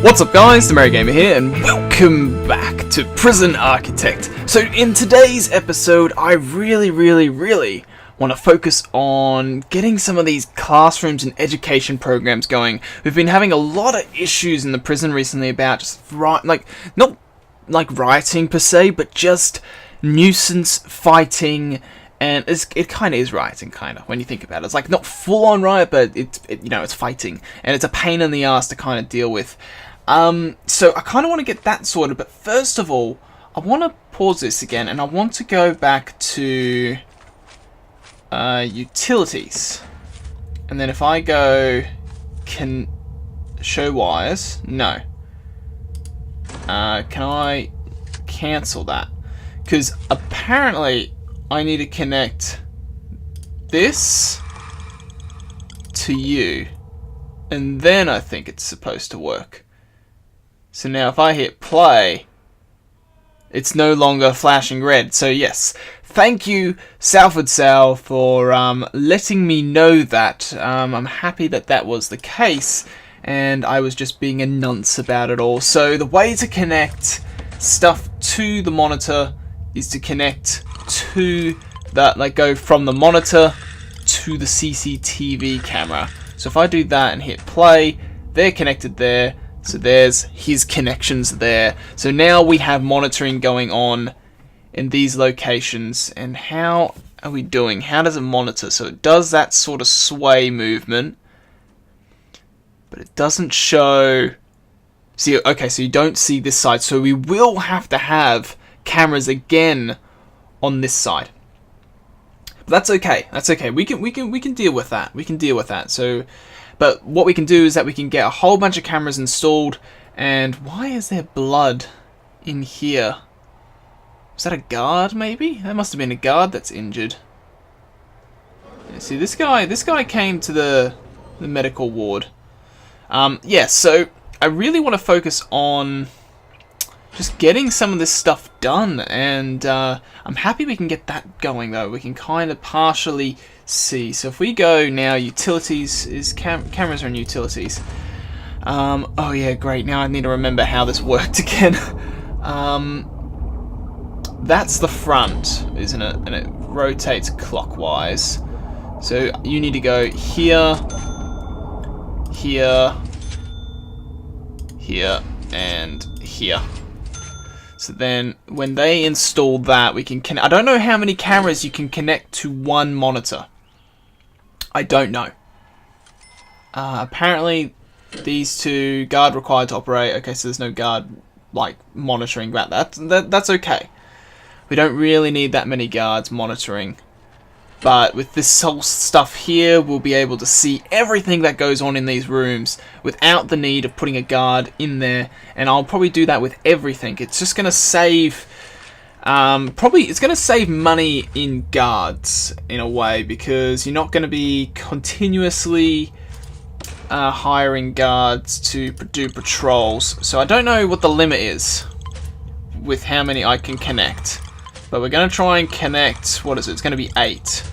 What's up guys, TheMerryGamer here, and welcome back to Prison Architect. So in today's episode, I really want to focus on getting some of these classrooms and education programs going. We've been having a lot of issues in the prison recently about just not like rioting per se, but just nuisance fighting. And it kind of is rioting, kind of, when you think about it. It's like not full-on riot, but it's fighting, and it's a pain in the ass to kind of deal with. So I kind of want to get that sorted, but first of all, I want to pause this again, and I want to go back to utilities, and then if I go can show wires, no. Can I cancel that? Because apparently I need to connect this to you, and then I think it's supposed to work. So now if I hit play, it's no longer flashing red. So yes, thank you Salford Sal for letting me know that. I'm happy that that was the case, and I was just being a nunce about it all. So the way to connect stuff to the monitor is to connect to that, like go from the monitor to the CCTV camera. So if I do that and hit play, they're connected there. So there's his connections there. So now we have monitoring going on in these locations. And how are we doing? How does it monitor? So it does that sort of sway movement, but it doesn't show. See, okay, so you don't see this side. So we will have to have cameras again on this side. But that's okay. That's okay. We can deal with that. We can deal with that. So, but what we can do is that we can get a whole bunch of cameras installed. And why is there blood in here? Was that a guard? Maybe that must have been a guard that's injured. Yeah, see, this guy came to the medical ward. Yeah. So I really want to focus on just getting some of this stuff done, and I'm happy we can get that going though. We can kind of partially see. So if we go now, utilities is cameras are in utilities. Oh yeah, great. Now I need to remember how this worked again. That's the front, isn't it? And it rotates clockwise. So you need to go here, here, here, and here. So then, when they install that, we can connect. I don't know how many cameras you can connect to one monitor. I don't know. Apparently, these two guard required to operate. Okay, so there's no guard like monitoring that. That's okay. We don't really need that many guards monitoring. But with this whole stuff here, we'll be able to see everything that goes on in these rooms without the need of putting a guard in there. And I'll probably do that with everything. It's just going to save, it's going to save money in guards in a way, because you're not going to be continuously hiring guards to do patrols. So I don't know what the limit is with how many I can connect. But we're going to try and connect, what is it? It's going to be 8.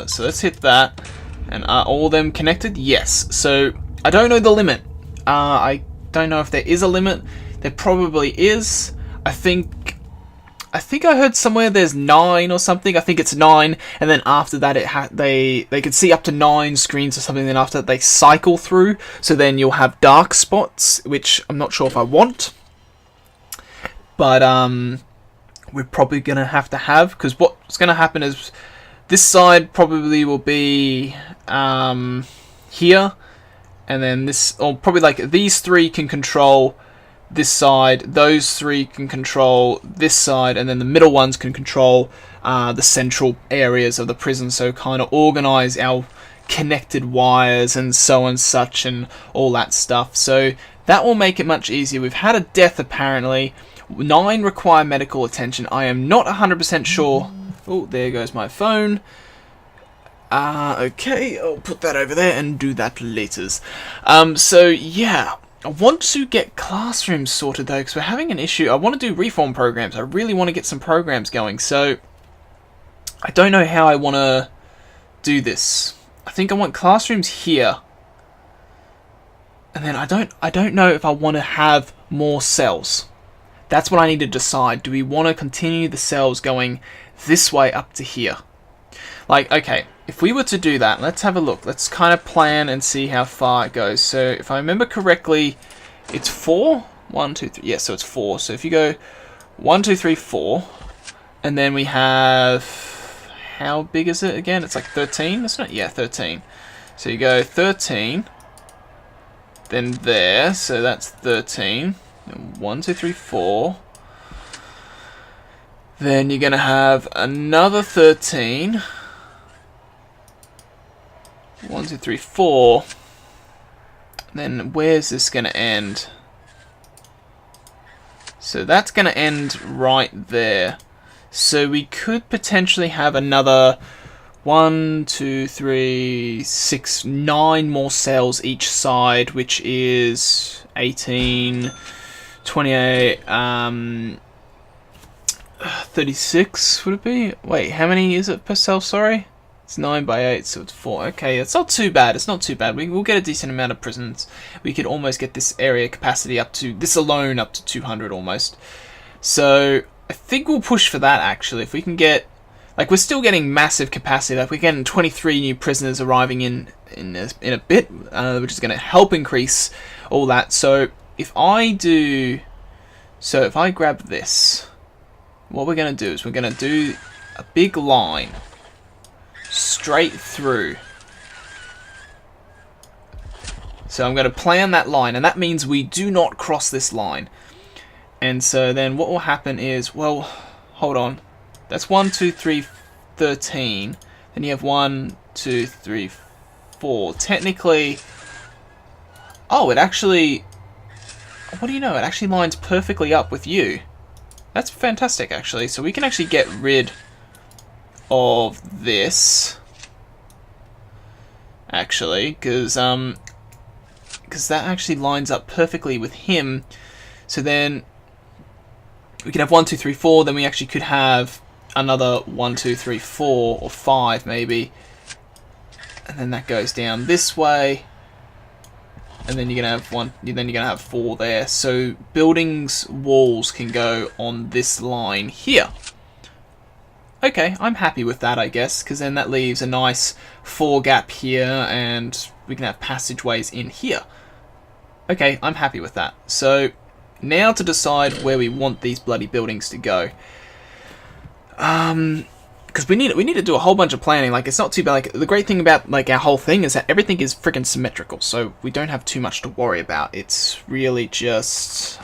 So let's hit that. And are all of them connected? Yes. So I don't know the limit. I don't know if there is a limit. There probably is. I think I heard somewhere there's 9 or something. I think it's 9. And then after that, they could see up to 9 screens or something. Then after that, they cycle through. So then you'll have dark spots, which I'm not sure if I want. But we're probably going to have, because what's going to happen is this side probably will be here, and then this, or probably like these 3 can control this side, those 3 can control this side, and then the middle ones can control the central areas of the prison, so kind of organize our connected wires and so and such and all that stuff. So that will make it much easier. We've had a death apparently. 9 require medical attention. I am not 100% sure. Oh, there goes my phone. Okay, I'll put that over there and do that later. So yeah, I want to get classrooms sorted though, because we're having an issue. I want to do reform programs. I really want to get some programs going. So I don't know how I want to do this. I think I want classrooms here. And then I don't know if I want to have more cells. That's what I need to decide. Do we want to continue the cells going this way up to here? Like, okay, if we were to do that, let's have a look. Let's kind of plan and see how far it goes. So if I remember correctly, it's 4? 1, 2, 3. Yeah, so it's 4. So if you go 1, 2, 3, 4, and then we have, how big is it again? It's like 13, isn't it? Yeah, 13. So you go 13, then there, so that's 13. 1, 2, 3, 4. Then you're going to have another 13. 1, 2, 3, 4. Then where's this going to end? So that's going to end right there. So we could potentially have another 1, 2, 3, 6, 9 more cells each side, which is 18, 28, 36 would it be? Wait, how many is it per cell? Sorry, it's 9 by 8, so it's 4. Okay, it's not too bad. It's not too bad. We'll get a decent amount of prisons. We could almost get this area capacity up to, this alone, up to 200 almost. So I think we'll push for that actually. If we can get, like, we're still getting massive capacity. Like, we're getting 23 new prisoners arriving in a bit, which is going to help increase all that. So if I do, so if I grab this, what we're going to do is we're going to do a big line straight through. So I'm going to plan that line, and that means we do not cross this line. And so then what will happen is, well, hold on. That's 1, 2, 3, 13. Then you have 1, 2, 3, 4. Technically, oh, it actually, what do you know? It actually lines perfectly up with you. That's fantastic, actually. So we can actually get rid of this, actually, because that actually lines up perfectly with him. So then we can have 1, 2, 3, 4. Then we actually could have another 1, 2, 3, 4, or 5 maybe, and then that goes down this way. And then you're gonna have 1. Then you're gonna have 4 there. So buildings' walls can go on this line here. Okay, I'm happy with that, I guess, because then that leaves a nice 4 gap here, and we can have passageways in here. Okay, I'm happy with that. So now to decide where we want these bloody buildings to go. Because we need to do a whole bunch of planning. Like, it's not too bad. Like, the great thing about, like, our whole thing is that everything is freaking symmetrical, so we don't have too much to worry about. It's really just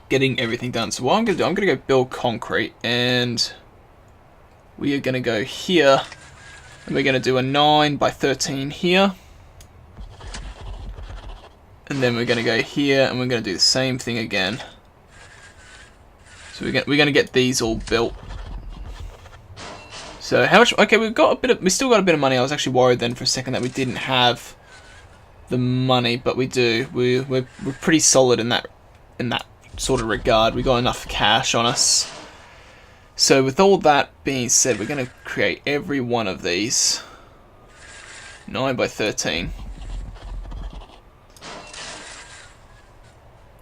getting everything done. So what I'm gonna do, I'm gonna go build concrete, and we are gonna go here, and we're gonna do a 9 by 13 here, and then we're gonna go here, and we're gonna do the same thing again. So we're gonna get these all built. So how much? Okay, we still got a bit of money. I was actually worried then for a second that we didn't have the money, but we do. We're pretty solid in that sort of regard. We got enough cash on us. So with all that being said, we're gonna create every one of these 9 by 13.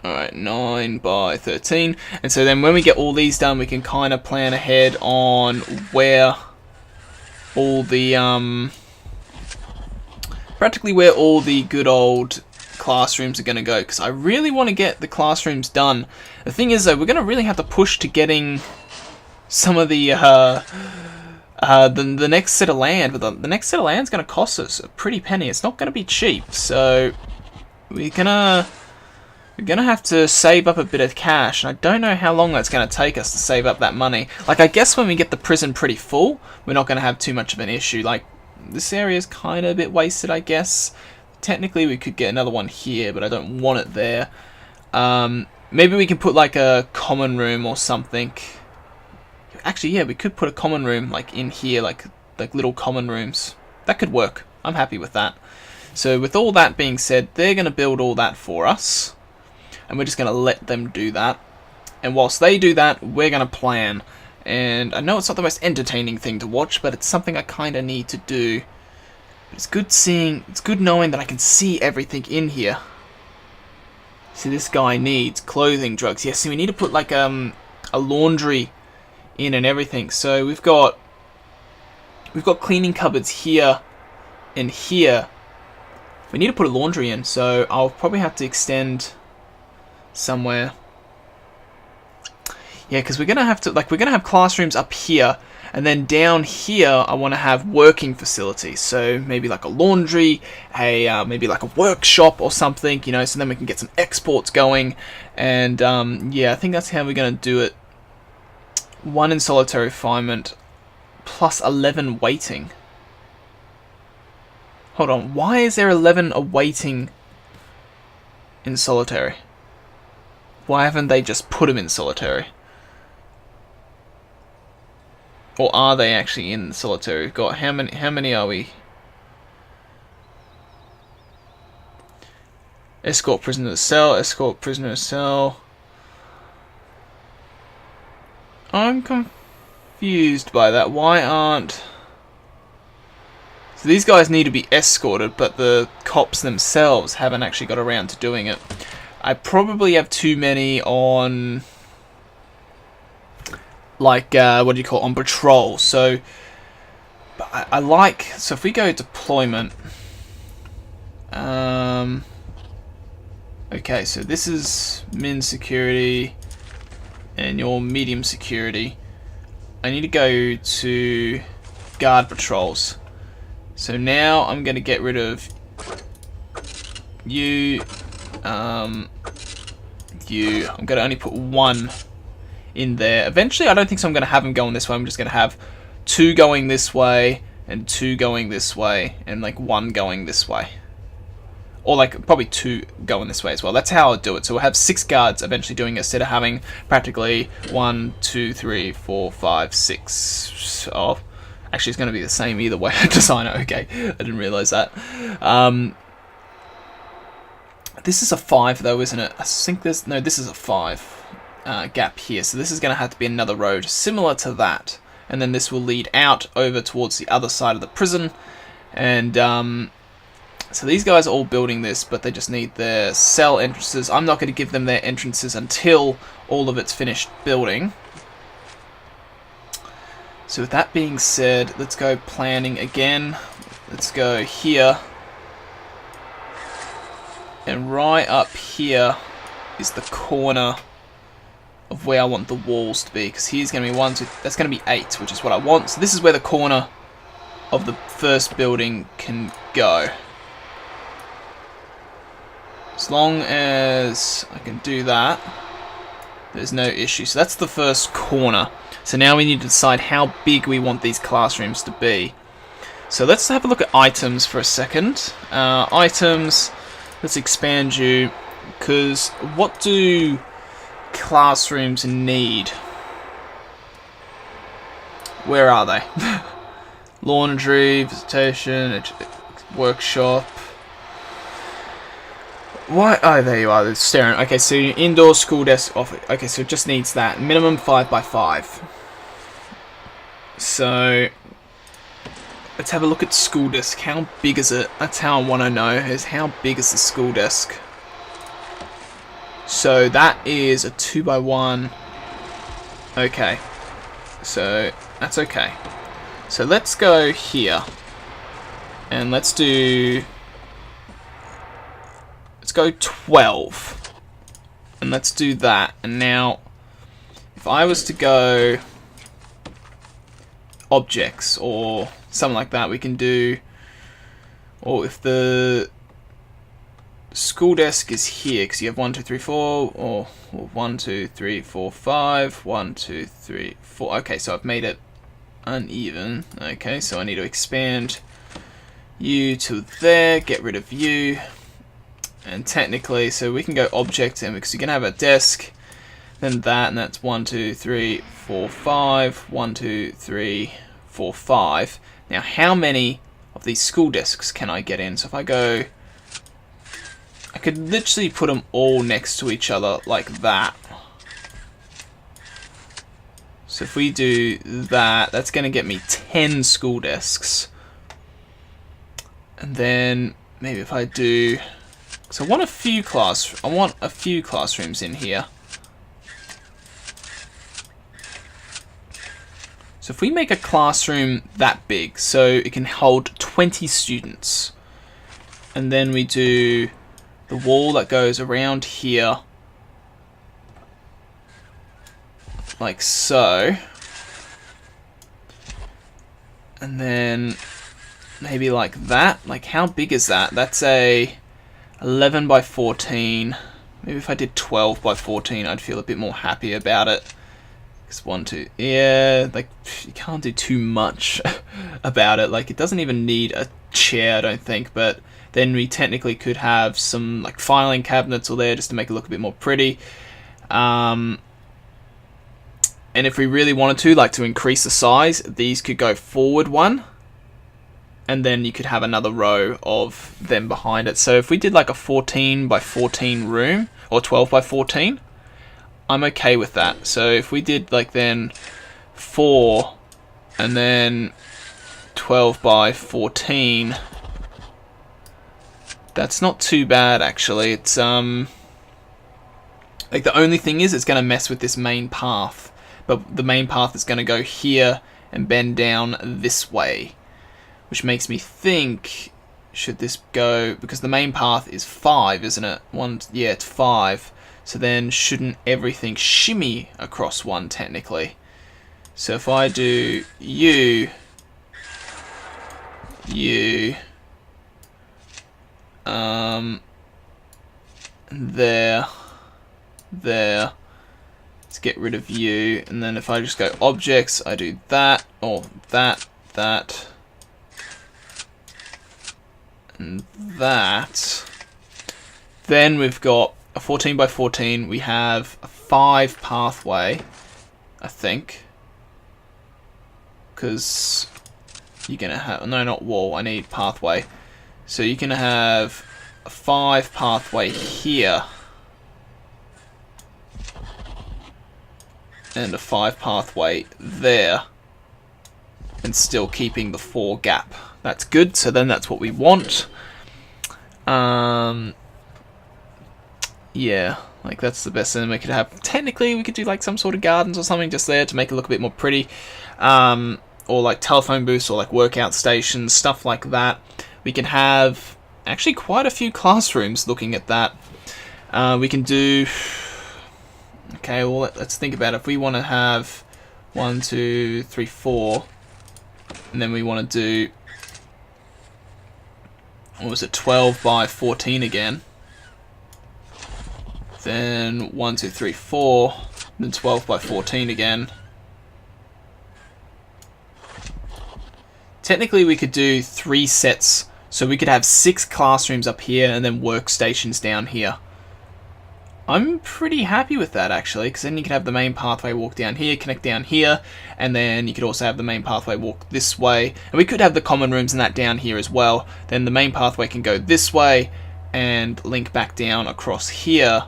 Alright, 9 by 13. And so then when we get all these done, we can kind of plan ahead on where all the, practically where all the good old classrooms are going to go. Because I really want to get the classrooms done. The thing is, though, we're going to really have to push to getting some of the next set of land. But the next set of land is going to cost us a pretty penny. It's not going to be cheap. So we're gonna have to save up a bit of cash, and I don't know how long that's going to take us to save up that money. Like, I guess when we get the prison pretty full, we're not going to have too much of an issue. Like, this area is kind of a bit wasted, I guess. Technically, we could get another one here, but I don't want it there. Maybe we can put, like, a common room or something. Actually, yeah, we could put a common room, like, in here, like little common rooms. That could work. I'm happy with that. So, with all that being said, they're going to build all that for us. And we're just going to let them do that. And whilst they do that, we're going to plan. And I know it's not the most entertaining thing to watch, but it's something I kind of need to do. It's good it's good knowing that I can see everything in here. See, this guy needs clothing, drugs. Yeah, see, we need to put like a laundry in and everything. So we've got cleaning cupboards here and here. We need to put a laundry in, so I'll probably have to extend somewhere. Yeah, because we're gonna have classrooms up here, and then down here I want to have working facilities. So maybe like a laundry, maybe like a workshop or something, you know. So then we can get some exports going, and yeah, I think that's how we're gonna do it. 1 in solitary refinement, plus 11 waiting. Hold on, why is there 11 awaiting in solitary? Why haven't they just put them in solitary? Or are they actually in solitary? We've got how many are we? Escort prisoner to cell, escort prisoner to cell. I'm confused by that. Why aren't... So these guys need to be escorted, but the cops themselves haven't actually got around to doing it. I probably have too many on... like, what do you call it? On patrol. So, I like... So if we go deployment... okay, so this is min security... and your medium security. I need to go to guard patrols. So now I'm going to get rid of you, I'm going to only put 1 in there. Eventually I don't think so I'm going to have them going this way. I'm just going to have 2 going this way and 2 going this way and like 1 going this way. Or like probably 2 going this way as well. That's how I'll do it. So we'll have 6 guards eventually doing it instead of having practically 1, 2, 3, 4, 5, 6. Oh, actually it's going to be the same either way. Designer, okay. I didn't realize that. This is a 5 though, isn't it? I think there's... No, this is a 5 gap here. So this is going to have to be another road similar to that. And then this will lead out over towards the other side of the prison. And... so these guys are all building this, but they just need their cell entrances. I'm not going to give them their entrances until all of it's finished building. So with that being said, let's go planning again. Let's go here. And right up here is the corner of where I want the walls to be. Because here's going to be 1, 2, that's going to be 8, which is what I want. So this is where the corner of the first building can go. As long as I can do that, there's no issue. So that's the first corner. So now we need to decide how big we want these classrooms to be. So let's have a look at items for a second. Items, let's expand you, because what do classrooms need? Where are they? Laundry, visitation, workshop. Why? Oh, there you are. It's staring. Okay, so indoor school desk office. Okay, so it just needs that. Minimum 5 by 5. So let's have a look at school desk. How big is it? That's how I want to know, is how big is the school desk? So that is a 2 by 1. Okay. So that's okay. So let's go here. And let's do... Let's go 12. And let's do that. And now, if I was to go objects or something like that, we can do... Or if the school desk is here, because you have 1, 2, 3, 4, or 1, 2, 3, 4, 5, 1, 2, 3, 4. Okay, so I've made it uneven. Okay, so I need to expand you to there, get rid of you. And technically, so we can go object, and because you can have a desk, then that, and that's 1, 2, 3, 4, 5, 1, 2, 3, 4, 5. Now, how many of these school desks can I get in? So if I go, I could literally put them all next to each other like that. So if we do that, that's going to get me 10 school desks. And then maybe if I do, so I want a few classrooms in here. So if we make a classroom that big, so it can hold 20 students, and then we do the wall that goes around here, like so, and then maybe like that. Like, how big is that? That's a 11 by 14. Maybe if I did 12 by 14, I'd feel a bit more happy about it. Because 1, 2, yeah, like, you can't do too much about it. Like, it doesn't even need a chair, I don't think, but then we technically could have some, like, filing cabinets all there just to make it look a bit more pretty. And if we really wanted to, like, to increase the size, these could go forward one, and then you could have another row of them behind it. So if we did like a 14 by 14 room, or 12 by 14, I'm okay with that. So if we did like then 4 and then 12 by 14, that's not too bad actually. It's like, the only thing is it's going to mess with this main path, but the main path is going to go here and bend down this way, which makes me think, should this go, because the main path is 5, isn't it? Yeah, it's 5. So then shouldn't everything shimmy across 1 technically? So if I do there, let's get rid of you, and then if I just go objects, I do that, or that, and that, then we've got a 14 by 14, we have a 5 pathway, I think, because you're going to have, no, not wall, I need pathway, so you're going to have a 5 pathway here, and a 5 pathway there, and still keeping the 4 gap. That's good, so then that's what we want. Yeah, like that's the best thing we could have. Technically, we could do like some sort of gardens or something just there to make it look a bit more pretty. Or like telephone booths or like workout stations, stuff like that. We can have actually quite a few classrooms looking at that. We can do... Okay, well, let's think about it. If we want to have 1, 2, 3, 4, and then we want to do... What was it? 12 by 14 again. Then 1, 2, 3, 4, then 12 by 14 again. Technically we could do 3 sets, so we could have 6 classrooms up here and then workstations down here. I'm pretty happy with that actually, because then you could have the main pathway walk down here, connect down here, and then you could also have the main pathway walk this way. And we could have the common rooms and that down here as well. Then the main pathway can go this way and link back down across here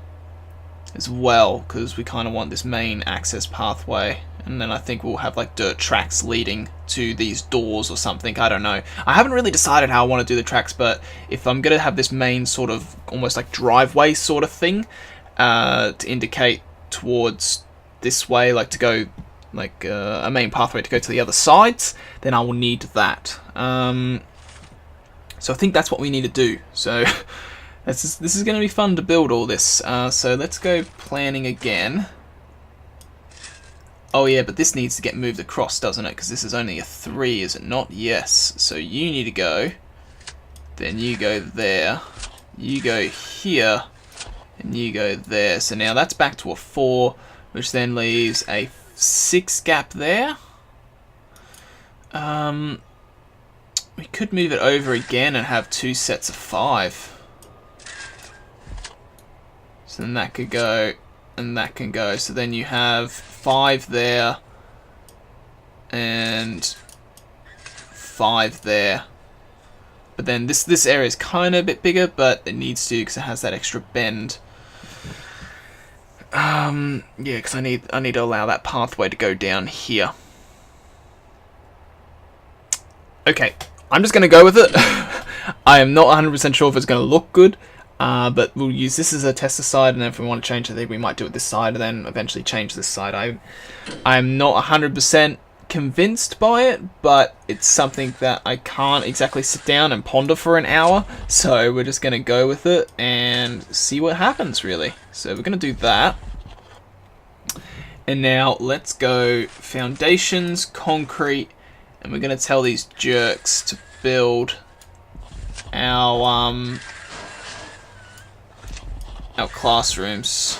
as well, because we kind of want this main access pathway. And then I think we'll have like dirt tracks leading to these doors or something. I don't know. I haven't really decided how I want to do the tracks, but if I'm going to have this main sort of almost like driveway sort of thing to indicate towards this way, like to go like a main pathway to go to the other sides, then I will need that. So I think that's what we need to do. So this is going to be fun to build all this. So let's go planning again. Oh yeah, but this needs to get moved across, doesn't it? Because this is only a 3, is it not? Yes. So you need to go. Then you go there. You go here. And you go there. So now that's back to a 4, which then leaves a 6 gap there. We could move it over again and have 2 sets of 5. So then that could go, and that can go. So then you have 5 there, and 5 there. But then this area is kind of a bit bigger, but it needs to because it has that extra bend. Yeah, because I need to allow that pathway to go down here. Okay, I'm just gonna go with it. I am not 100% sure if it's going to look good, but we'll use this as a tester side, and then if we want to change it, we might do it this side, and then eventually change this side. I'm not 100% convinced by it, but it's something that I can't exactly sit down and ponder for an hour, so we're just going to go with it and see what happens, really. So we're going to do that. And now let's go foundations, concrete, and we're going to tell these jerks to build our classrooms.